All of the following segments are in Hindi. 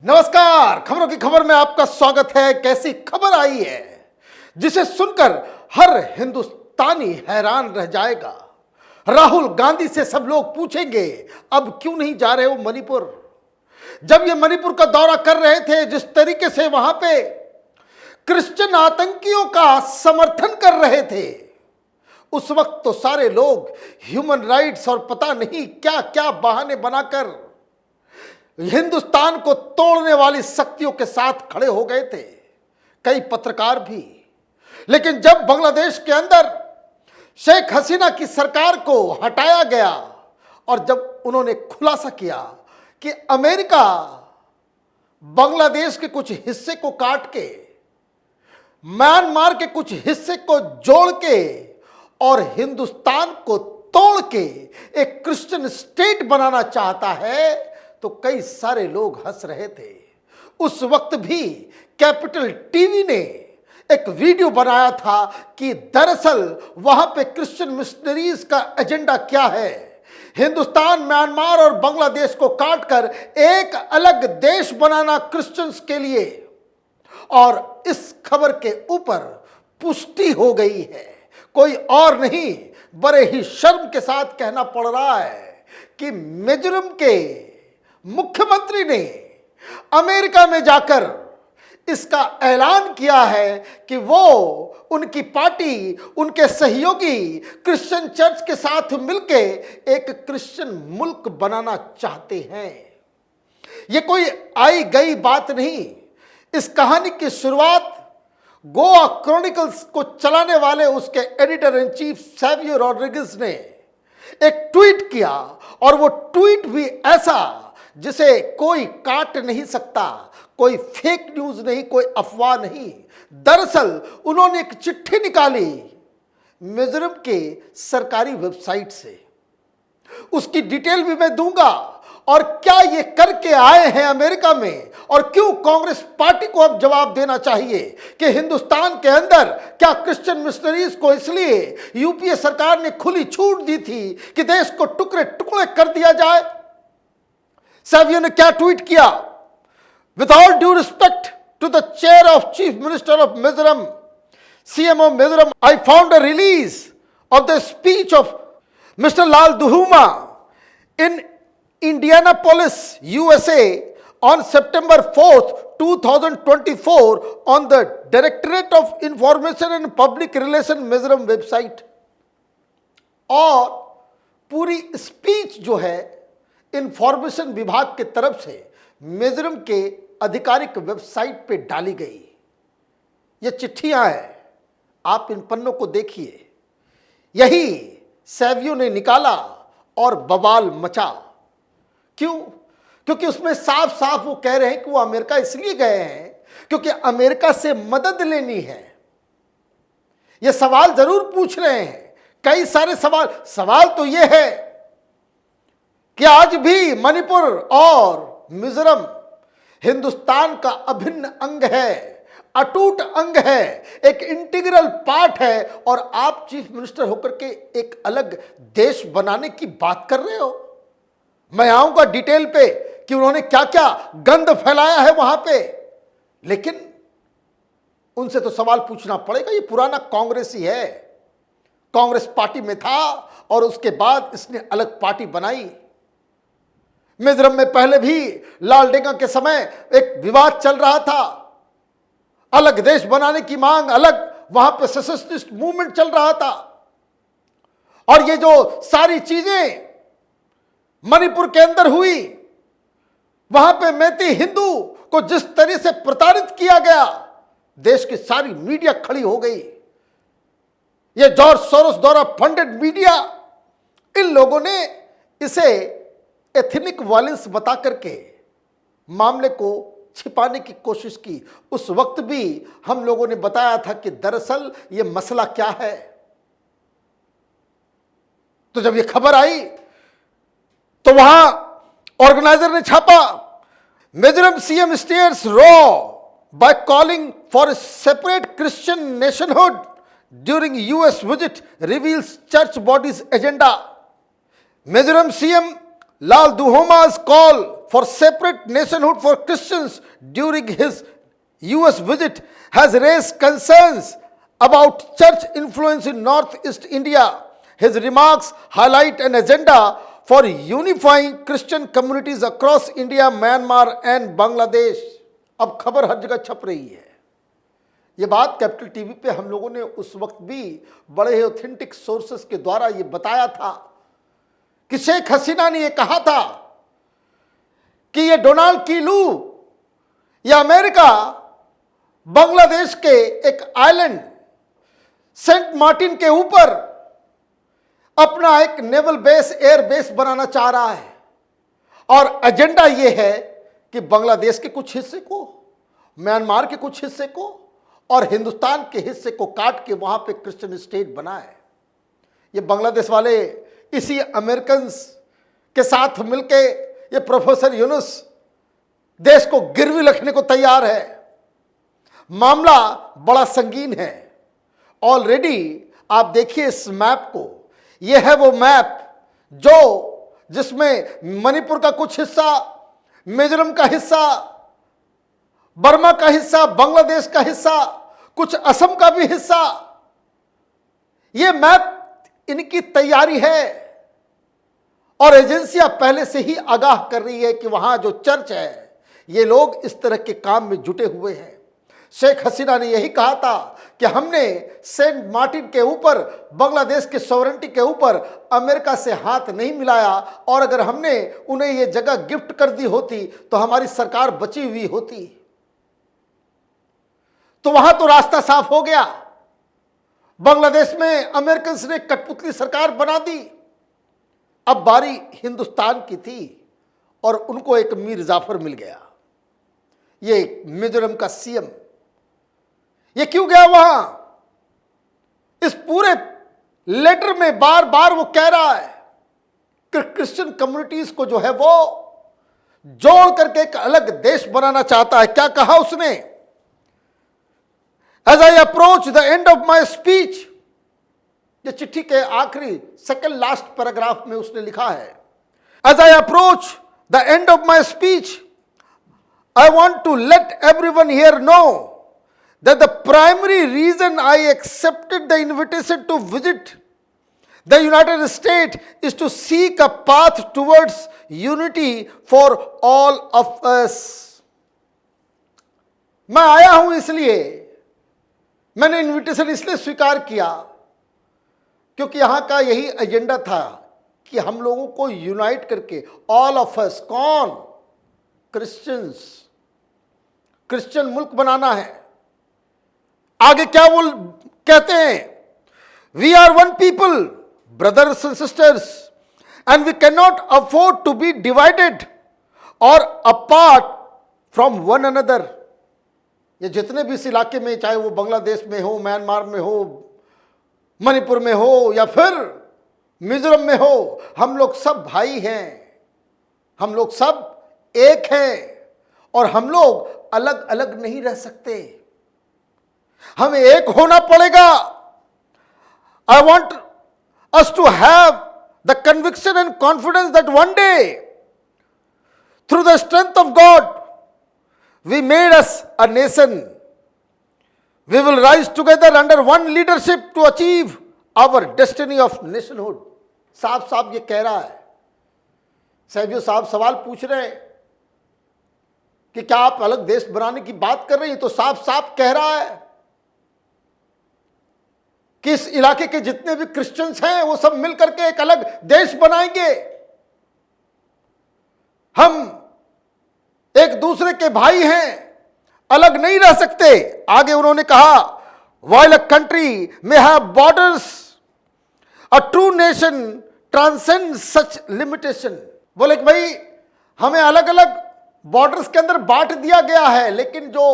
नमस्कार, खबरों की खबर में आपका स्वागत है। कैसी खबर आई है जिसे सुनकर हर हिंदुस्तानी हैरान रह जाएगा। राहुल गांधी से सब लोग पूछेंगे अब क्यों नहीं जा रहे हो मणिपुर। जब ये मणिपुर का दौरा कर रहे थे, जिस तरीके से वहां पे क्रिश्चियन आतंकियों का समर्थन कर रहे थे, उस वक्त तो सारे लोग ह्यूमन राइट्स और पता नहीं क्या क्या बहाने बनाकर हिंदुस्तान को तोड़ने वाली शक्तियों के साथ खड़े हो गए थे, कई पत्रकार भी। लेकिन जब बांग्लादेश के अंदर शेख हसीना की सरकार को हटाया गया और जब उन्होंने खुलासा किया कि अमेरिका बांग्लादेश के कुछ हिस्से को काट के, म्यांमार के कुछ हिस्से को जोड़ के और हिंदुस्तान को तोड़ के एक क्रिश्चियन स्टेट बनाना चाहता है, तो कई सारे लोग हंस रहे थे। उस वक्त भी कैपिटल टीवी ने एक वीडियो बनाया था कि दरअसल वहां पे क्रिश्चियन मिशनरीज का एजेंडा क्या है। हिंदुस्तान, म्यांमार और बांग्लादेश को काटकर एक अलग देश बनाना क्रिश्चियंस के लिए। और इस खबर के ऊपर पुष्टि हो गई है। कोई और नहीं, बड़े ही शर्म के साथ कहना पड़ रहा है कि मिजोरम के मुख्यमंत्री ने अमेरिका में जाकर इसका ऐलान किया है कि वो उनकी पार्टी, उनके सहयोगी क्रिश्चियन चर्च के साथ मिलके एक क्रिश्चियन मुल्क बनाना चाहते हैं। ये कोई आई गई बात नहीं। इस कहानी की शुरुआत गोवा क्रॉनिकल्स को चलाने वाले उसके editor in chief Savio Rodriguez ने एक ट्वीट किया, और वो ट्वीट भी ऐसा जिसे कोई काट नहीं सकता, कोई फेक न्यूज नहीं, कोई अफवाह नहीं। दरअसल उन्होंने एक चिट्ठी निकाली मिजोरम के सरकारी वेबसाइट से। उसकी डिटेल भी मैं दूंगा, और क्या ये करके आए हैं अमेरिका में, और क्यों कांग्रेस पार्टी को अब जवाब देना चाहिए कि हिंदुस्तान के अंदर क्या क्रिश्चियन मिशनरीज को इसलिए यूपीए सरकार ने खुली छूट दी थी कि देश को टुकड़े टुकड़े कर दिया जाए। सैवियो ने क्या ट्वीट किया? With all due respect to the chair of chief minister of Mizoram, CM of Mizoram, I found a release of the speech of mister Lalduhoma in Indianapolis, USA on September 4th, 2024 on the Directorate of Information and Public Relations Mizoram website। और पूरी स्पीच जो है इंफॉर्मेशन विभाग के तरफ से मिजोरम के आधिकारिक वेबसाइट पे डाली गई। ये चिट्ठियां हैं, आप इन पन्नों को देखिए। यही सैवियो ने निकाला और बवाल मचा। क्यों? क्योंकि उसमें साफ साफ वो कह रहे हैं कि वो अमेरिका इसलिए गए हैं क्योंकि अमेरिका से मदद लेनी है। ये सवाल जरूर पूछ रहे हैं, कई सारे सवाल तो ये है कि आज भी मणिपुर और मिजोरम हिंदुस्तान का अभिन्न अंग है, अटूट अंग है, एक इंटीग्रल पार्ट है, और आप चीफ मिनिस्टर होकर के एक अलग देश बनाने की बात कर रहे हो। मैं आऊंगा डिटेल पे कि उन्होंने क्या क्या गंद फैलाया है वहां पे, लेकिन उनसे तो सवाल पूछना पड़ेगा। ये पुराना कांग्रेसी है, कांग्रेस पार्टी में था और उसके बाद इसने अलग पार्टी बनाई। मिजोरम में पहले भी लालडेंगा के समय एक विवाद चल रहा था, अलग देश बनाने की मांग, अलग वहां पे सेसेशनिस्ट मूवमेंट चल रहा था। और ये जो सारी चीजें मणिपुर के अंदर हुई, वहां पे मैती हिंदू को जिस तरह से प्रताड़ित किया गया, देश की सारी मीडिया खड़ी हो गई। ये जॉर्ज सोरोस द्वारा फंडेड मीडिया, इन लोगों ने इसे एथनिक वायलेंस बता करके मामले को छिपाने की कोशिश की। उस वक्त भी हम लोगों ने बताया था कि दरअसल ये मसला क्या है। तो जब ये खबर आई तो वहां ऑर्गेनाइजर ने छापा, Mizoram CM stairs raw by calling for separate Christian nationhood during US visit reveals church bodies agenda. Mizoram CM Lal Duhoma's call for separate nationhood for Christians during his US visit has raised concerns about church influence in Northeast India. His remarks highlight an agenda for unifying Christian communities across India, Myanmar and Bangladesh. अब खबर हर जगह छप रही है। ये बात कैपिटल टीवी पे हम लोगों ने उस वक्त भी बड़े ही ऑथेंटिक सोर्सेस के द्वारा ये बताया था कि शेख हसीना ने ये कहा था कि ये डोनाल्ड कीलू या अमेरिका बांग्लादेश के एक आइलैंड सेंट मार्टिन के ऊपर अपना एक नेवल बेस, एयर बेस बनाना चाह रहा है और एजेंडा ये है कि बांग्लादेश के कुछ हिस्से को, म्यांमार के कुछ हिस्से को और हिंदुस्तान के हिस्से को काट के वहां पे क्रिश्चियन स्टेट बना है। ये बांग्लादेश वाले इसी अमेरिकन के साथ मिलके ये प्रोफेसर यूनुस देश को गिरवी रखने को तैयार है। मामला बड़ा संगीन है। ऑलरेडी आप देखिए इस मैप को, यह है वो मैप जिसमें मणिपुर का कुछ हिस्सा, मिजोरम का हिस्सा, बर्मा का हिस्सा, बांग्लादेश का हिस्सा, कुछ असम का भी हिस्सा, यह मैप इनकी तैयारी है और एजेंसियां पहले से ही आगाह कर रही है कि वहां जो चर्च है ये लोग इस तरह के काम में जुटे हुए हैं। शेख हसीना ने यही कहा था कि हमने सेंट मार्टिन के ऊपर, बांग्लादेश के सॉवरेंटी के ऊपर अमेरिका से हाथ नहीं मिलाया और अगर हमने उन्हें ये जगह गिफ्ट कर दी होती तो हमारी सरकार बची हुई होती। तो वहां तो रास्ता साफ हो गया। बांग्लादेश में अमेरिकन ने कठपुतली सरकार बना दी। अब बारी हिंदुस्तान की थी और उनको एक मीर जाफर मिल गया, ये मिजोरम का सीएम। ये क्यों गया वहां? इस पूरे लेटर में बार बार वो कह रहा है कि क्रिश्चियन कम्युनिटीज को जो है वो जोड़ करके एक अलग देश बनाना चाहता है। क्या कहा उसने? As I approach the end of my speech, ये चिट्ठी के आखिरी सेकंड लास्ट पैराग्राफ में उसने लिखा है, As I approach the end of my speech, I want to let everyone here know that the primary reason I accepted the invitation to visit the United States is to seek a path towards unity for all of us. मैं आया हूं इसलिए, मैंने इनविटेशन इसलिए स्वीकार किया क्योंकि यहां का यही एजेंडा था कि हम लोगों को यूनाइट करके, ऑल ऑफ अस, कौन? क्रिश्चियंस, क्रिश्चियन मुल्क बनाना है। आगे क्या वो कहते हैं? We are one people, brothers and sisters, and we can not afford to be divided और अपार्ट फ्रॉम वन अनदर। ये जितने भी इस इलाके में, चाहे वो बांग्लादेश में हो, म्यांमार में हो, मणिपुर में हो या फिर मिजोरम में हो, हम लोग सब भाई हैं, हम लोग सब एक हैं और हम लोग अलग अलग नहीं रह सकते, हमें एक होना पड़ेगा। I want us to have the conviction and confidence that one day through the strength of God we made us a nation. We will rise together under one leadership to achieve our destiny of nationhood. साफ साफ ये कह रहा है। सहबियो साहब सवाल पूछ रहे हैं कि क्या आप अलग देश बनाने की बात कर रही हैं? तो साफ साफ कह रहा है कि इस इलाके के जितने भी क्रिश्चियंस हैं वो सब मिलकर के एक अलग देश बनाएंगे। हम एक दूसरे के भाई हैं, अलग नहीं रह सकते। आगे उन्होंने कहा, while a country may have borders, a true nation transcends such limitation. बोले कि भाई हमें अलग अलग बॉर्डर्स के अंदर बांट दिया गया है, लेकिन जो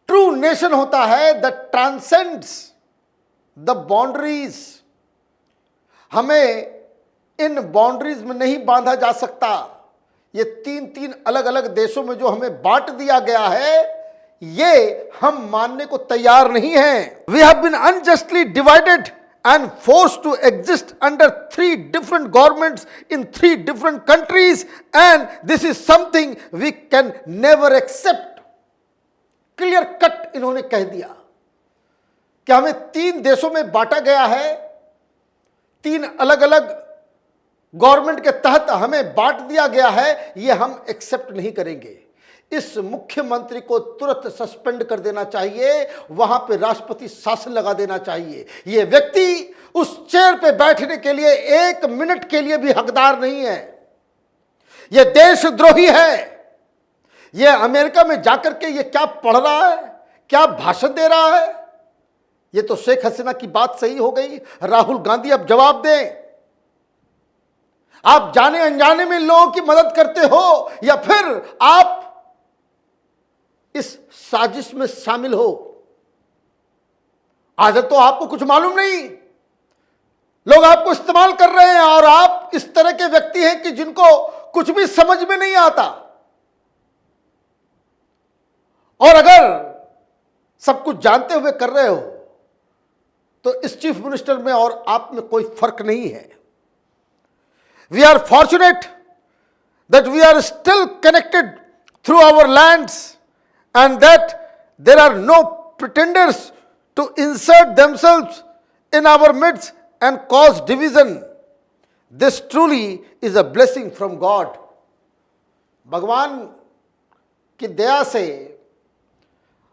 ट्रू नेशन होता है, द ट्रांसेंड्स द बाउंड्रीज, हमें इन बाउंड्रीज में नहीं बांधा जा सकता। ये तीन तीन अलग अलग देशों में जो हमें बांट दिया गया है, ये हम मानने को तैयार नहीं हैं। We have been unjustly divided and forced to exist under 3 different governments in 3 different countries, and this is something we can never accept. Clear cut इन्होंने कह दिया कि हमें 3 देशों में बांटा गया है, 3 अलग अलग गवर्नमेंट के तहत हमें बांट दिया गया है, यह हम एक्सेप्ट नहीं करेंगे। इस मुख्यमंत्री को तुरंत सस्पेंड कर देना चाहिए, वहां पे राष्ट्रपति शासन लगा देना चाहिए। यह व्यक्ति उस चेयर पे बैठने के लिए 1 मिनट के लिए भी हकदार नहीं है। यह देशद्रोही है। यह अमेरिका में जाकर के यह क्या पढ़ रहा है, क्या भाषण दे रहा है? यह तो शेख हसीना की बात सही हो गई। राहुल गांधी अब जवाब दें। आप जाने अनजाने में लोगों की मदद करते हो या फिर आप इस साजिश में शामिल हो? आज तो आपको कुछ मालूम नहीं, लोग आपको इस्तेमाल कर रहे हैं और आप इस तरह के व्यक्ति हैं कि जिनको कुछ भी समझ में नहीं आता। और अगर सब कुछ जानते हुए कर रहे हो तो इस चीफ मिनिस्टर में और आप में कोई फर्क नहीं है। We are fortunate that we are still connected through our lands and that there are no pretenders to insert themselves in our midst and cause division. This truly is a blessing from God. भगवान की दया से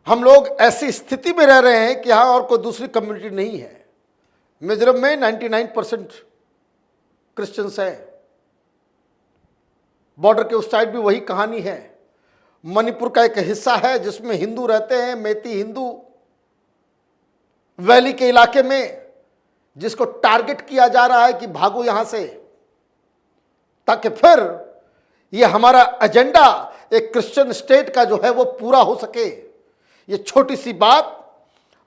हम लोग ऐसी स्थिति में रह रहे हैं कि यहाँ और कोई दूसरी कम्युनिटी नहीं है। मिजोरम में 99% क्रिश्चियंस हैं। बॉर्डर के उस साइड भी वही कहानी है। मणिपुर का एक हिस्सा है जिसमें हिंदू रहते हैं, मेती हिंदू, वैली के इलाके में, जिसको टारगेट किया जा रहा है कि भागो यहां से, ताकि फिर यह हमारा एजेंडा एक क्रिश्चियन स्टेट का जो है वो पूरा हो सके। ये छोटी सी बात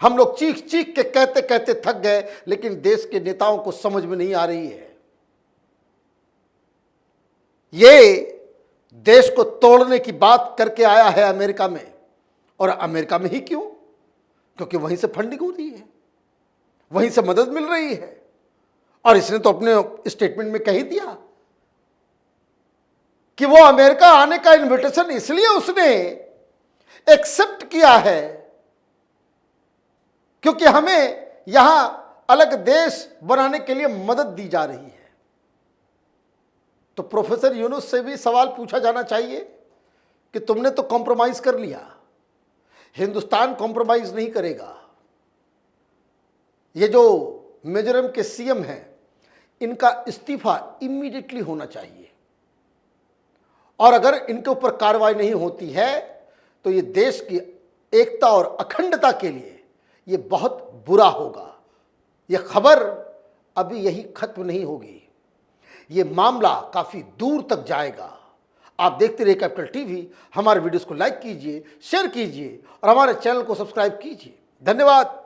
हम लोग चीख चीख के कहते कहते थक गए, लेकिन देश के नेताओं को समझ में नहीं आ रही है। ये देश को तोड़ने की बात करके आया है अमेरिका में, और अमेरिका में ही क्यों? क्योंकि वहीं से फंडिंग हो रही है, वहीं से मदद मिल रही है। और इसने तो अपने स्टेटमेंट में कह ही दिया कि वो अमेरिका आने का इनविटेशन इसलिए उसने एक्सेप्ट किया है क्योंकि हमें यहां अलग देश बनाने के लिए मदद दी जा रही है। तो प्रोफेसर यूनुस से भी सवाल पूछा जाना चाहिए कि तुमने तो कॉम्प्रोमाइज कर लिया, हिंदुस्तान कॉम्प्रोमाइज नहीं करेगा। ये जो मिजोरम के सीएम हैं, इनका इस्तीफा इमीडिएटली होना चाहिए, और अगर इनके ऊपर कार्रवाई नहीं होती है तो ये देश की एकता और अखंडता के लिए ये बहुत बुरा होगा। ये खबर अभी यही खत्म नहीं होगी, ये मामला काफी दूर तक जाएगा। आप देखते रहिए कैपिटल टीवी। हमारे वीडियोस को लाइक कीजिए, शेयर कीजिए और हमारे चैनल को सब्सक्राइब कीजिए। धन्यवाद।